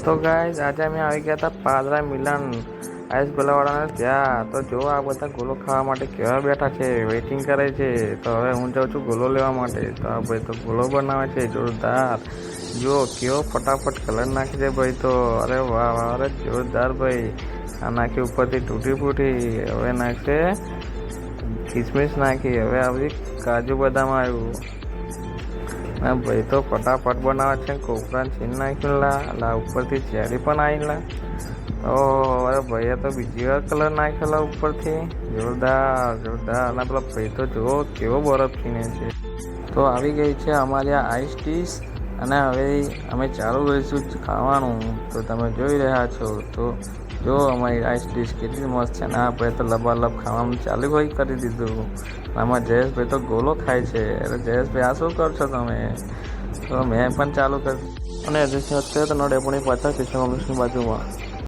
તો ગાઈઝ આજે અમે આવી ગયા હતા પાદરા મિલન આઈસ ગોલાવાળાને ત્યાં. તો જો આ બધા ગોલો ખાવા માટે કેવા બેઠા છે, વેઇટિંગ કરે છે. તો હવે હું જાઉં છું ગોલો લેવા માટે. તો આ ભાઈ તો ગોલો બનાવે છે જોરદાર. જો કેવો ફટાફટ કલર નાખી દે ભાઈ. તો અરે વાહ વાહ, અરે જોરદાર ભાઈ. આ નાખી ઉપરથી તૂટી ફૂટી. હવે નાખશે કિસમિસ નાખી. હવે આવી કાજુ બદામ આવ્યું. ના ભાઈ તો ફટાફટ બનાવે છે. કોપરા છીન નાખ્યું લા ઉપરથી ચેરી પણ આવી લા. તો અરે ભાઈએ તો બીજી વાર કલર નાખેલા ઉપરથી. જોરદાર જોરદાર. અને પેલા ભાઈ તો જુઓ કેવો બરફ છીને છે. તો આવી ગઈ છે અમારી આ આઈસ ડીશ. અને હવે અમે ચાલુ રહીશું ખાવાનું. તો તમે જોઈ રહ્યા છો. તો જો અમારી આઈસ ડીશ કેટલી મસ્ત છે. ને આ ભાઈ તો લબાલબ ખાવાનું ચાલુ ભાઈ કરી દીધું. આમાં જયેશભાઈ તો ગોલો ખાય છે. અરે જયેશભાઈ આ શું કરશો તમે? તો મેં પણ ચાલુ કરી. અને એડ્રેસની વાત કરીએ તો નળ ડેપોની પાછળ કિશન ઓફિસની બાજુમાં.